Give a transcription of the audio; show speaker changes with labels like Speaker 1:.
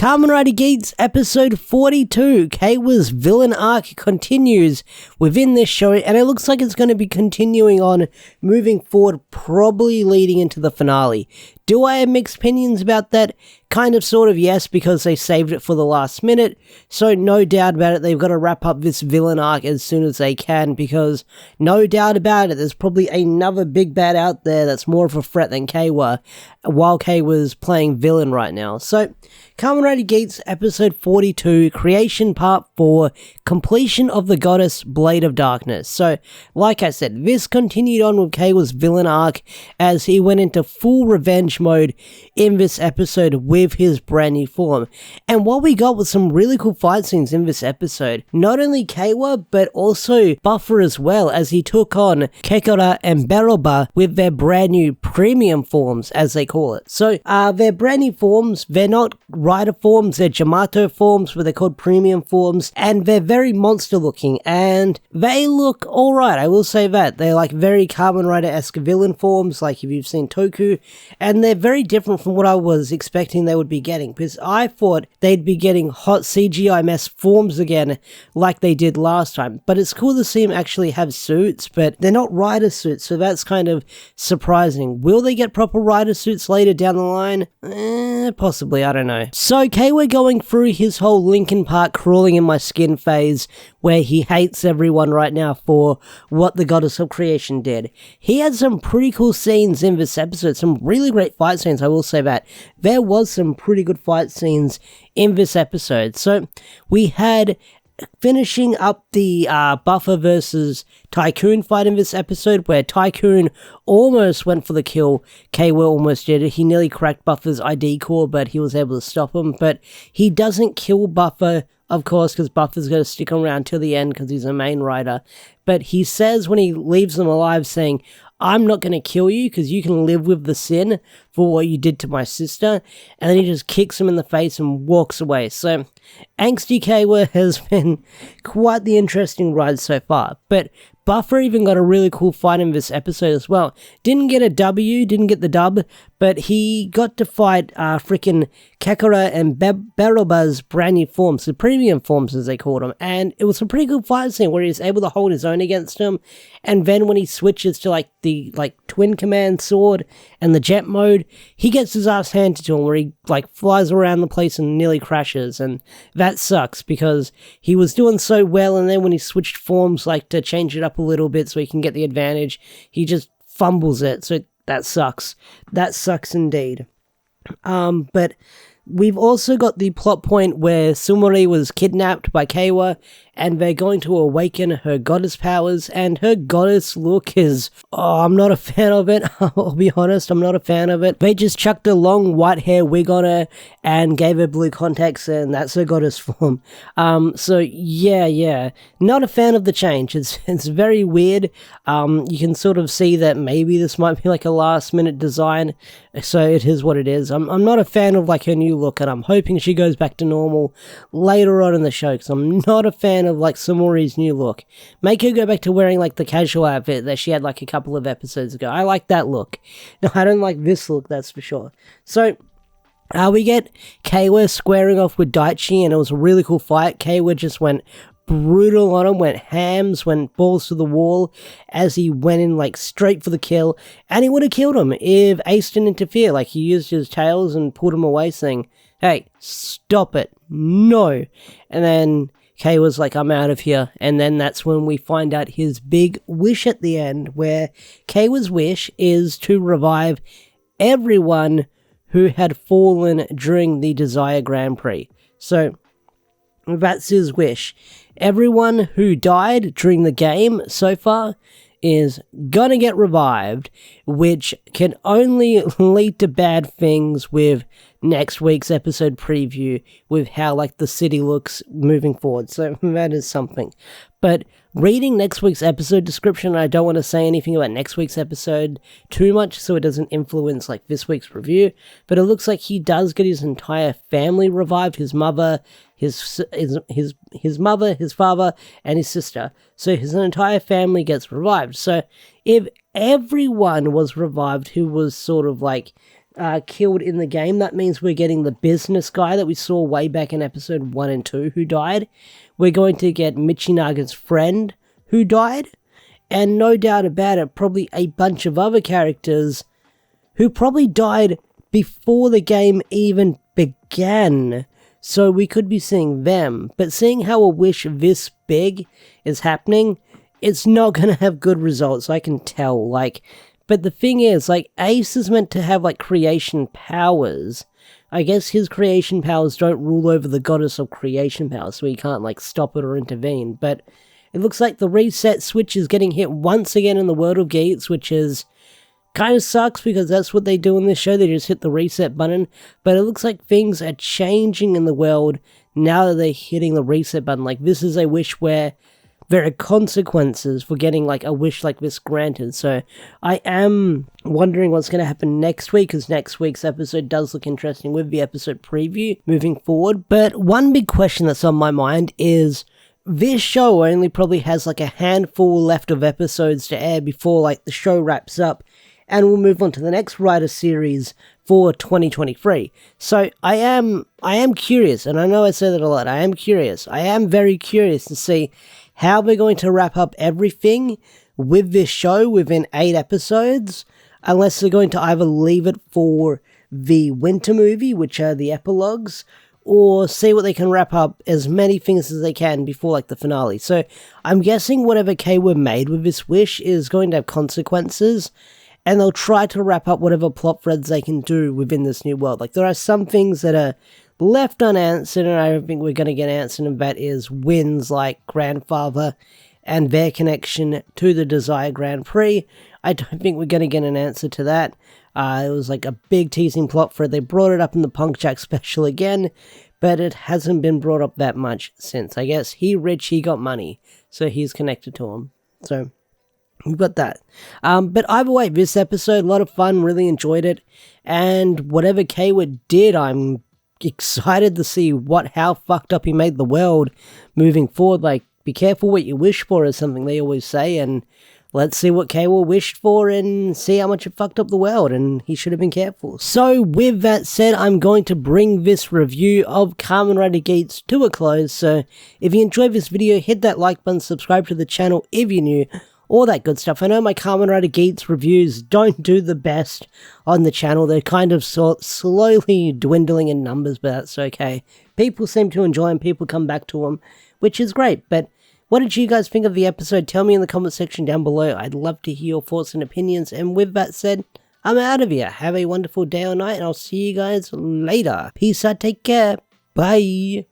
Speaker 1: Kamen Rider Geats episode 42, Keiwa's villain arc continues within this show, and it looks like it's going to be continuing on, moving forward, probably leading into the finale. Do I have mixed opinions about that? Kind of, sort of, yes, because they saved it for the last minute, so no doubt about it, they've got to wrap up this villain arc as soon as they can, because no doubt about it, there's probably another big bad out there that's more of a threat than Keiwa, while Keiwa's playing villain right now. So, Kamen Rider Geats episode 42, Creation Part 4, Completion of the Goddess Blade of Darkness. So, like I said, this continued on with Keiwa's villain arc as he went into full revenge mode in this episode with his brand new form. And what we got was some really cool fight scenes in this episode. Not only Keiwa, but also Buffer as well, as he took on Kekera and Beroba with their brand new premium forms, as they call it. So, their brand new forms, they're not rider forms, they're Jamato forms, but they're called premium forms, and they're very monster looking, and they look alright, I will say that. They're like very Kamen Rider-esque villain forms, like if you've seen Toku, and they're very different from what I was expecting they would be getting, because I thought they'd be getting hot CGI mess forms again, like they did last time. But it's cool to see them actually have suits, but they're not rider suits, so that's kind of surprising. Will they get proper rider suits later down the line? Possibly, I don't know. So, Keiwa going through his whole Linkin Park crawling in my skin phase, where he hates everyone right now for what the Goddess of Creation did. He had some pretty cool scenes in this episode, some really great fight scenes, I will say that. There was some pretty good fight scenes in this episode. So, we had finishing up the Buffer versus Tycoon fight in this episode, where Tycoon almost went for the kill. Keiwa almost did it. He nearly cracked Buffer's ID core, but he was able to stop him. But he doesn't kill Buffer, of course, because Buffer's going to stick around till the end because he's a main rider. But he says when he leaves them alive, saying, I'm not going to kill you because you can live with the sin for what you did to my sister. And then he just kicks him in the face and walks away. So, Angsty Keiwa has been quite the interesting ride so far. But Buffer even got a really cool fight in this episode as well. Didn't get a W, didn't get the dub, but he got to fight frickin' Kekera and Beroba's brand new forms, the premium forms as they called them, and it was a pretty good fight scene where he was able to hold his own against them, and then when he switches to the twin command sword and the jet mode, he gets his ass handed to him where he flies around the place and nearly crashes, and that sucks because he was doing so well, and then when he switched forms to change it up a little bit so he can get the advantage, he just fumbles it, so that sucks. That sucks indeed. But we've also got the plot point where Tsumuri was kidnapped by Keiwa, and they're going to awaken her goddess powers, and her goddess look is, I'm not a fan of it. I'll be honest, I'm not a fan of it. They just chucked a long white hair wig on her and gave her blue contacts, and that's her goddess form. So yeah, not a fan of the change. It's very weird. You can sort of see that maybe this might be a last minute design, so it is what it is. I'm not a fan of her new look, and I'm hoping she goes back to normal later on in the show, because I'm not a fan of Tsumuri's new look. Make her go back to wearing the casual outfit that she had a couple of episodes ago. I like that look. No, I don't like this look, that's for sure. So, we get Keiwa squaring off with Daichi, and it was a really cool fight. Keiwa just went brutal on him, went hams, went balls to the wall as he went in straight for the kill, and he would have killed him if Ace didn't interfere. He used his tails and pulled him away, saying, hey, stop it, no. And then Kay was like, I'm out of here. And then that's when we find out his big wish at the end, where Keiwa's wish is to revive everyone who had fallen during the Desire Grand Prix. So, that's his wish. Everyone who died during the game so far is gonna get revived, which can only lead to bad things with next week's episode preview, with how the city looks moving forward. So that is something. But reading next week's episode description, I don't want to say anything about next week's episode too much so it doesn't influence this week's review, but it looks like he does get his entire family revived, his mother, his mother, his father, and his sister. So his entire family gets revived. So if everyone was revived who was sort of killed in the game. That means we're getting the business guy that we saw way back in episode 1 and 2 who died. We're going to get Michinaga's friend who died. And no doubt about it, probably a bunch of other characters who probably died before the game even began. So we could be seeing them. But seeing how a wish this big is happening, it's not going to have good results, I can tell. Like, but the thing is, like, Ace is meant to have, like, creation powers. I guess his creation powers don't rule over the goddess of creation powers, so he can't, like, stop it or intervene. But it looks like the reset switch is getting hit once again in the world of Geats, which is kind of sucks because that's what they do in this show. They just hit the reset button. But it looks like things are changing in the world now that they're hitting the reset button. Like, this is a wish where there are consequences for getting, like, a wish like this granted. So I am wondering what's going to happen next week, because next week's episode does look interesting with the episode preview moving forward. But one big question that's on my mind is, this show only probably has, like, a handful left of episodes to air before, like, the show wraps up, and we'll move on to the next Rider series for 2023. So I am curious, and I know I say that a lot, I am curious. I am very curious to see how they're going to wrap up everything with this show within 8 episodes, unless they're going to either leave it for the winter movie, which are the epilogues, or see what they can wrap up as many things as they can before, like, the finale. So I'm guessing whatever Keiwa made with this wish is going to have consequences, and they'll try to wrap up whatever plot threads they can do within this new world. Like, there are some things that are left unanswered, and I don't think we're going to get answered, and that is Wynn's, like, grandfather and their connection to the Desire Grand Prix. I don't think we're going to get an answer to that. It was like a big teasing plot thread. They brought it up in the Punk Jack special again, but it hasn't been brought up that much since. I guess he rich, he got money, so he's connected to him. So we've got that. But either way, this episode, a lot of fun, really enjoyed it, and whatever Keiwa did, I'm excited to see how fucked up he made the world moving forward. Like, be careful what you wish for is something they always say, and let's see what Keiwa wished for and see how much it fucked up the world, and he should have been careful. So with that said, I'm going to bring this review of Kamen Rider Geats to a close. So if you enjoyed this video, hit that like button, subscribe to the channel if you're new, all that good stuff. I know my Kamen Rider Geats reviews don't do the best on the channel. They're kind of slowly dwindling in numbers, but that's okay. People seem to enjoy them, people come back to them, which is great. But what did you guys think of the episode? Tell me in the comment section down below. I'd love to hear your thoughts and opinions. And with that said, I'm out of here. Have a wonderful day or night, and I'll see you guys later. Peace out, take care, bye.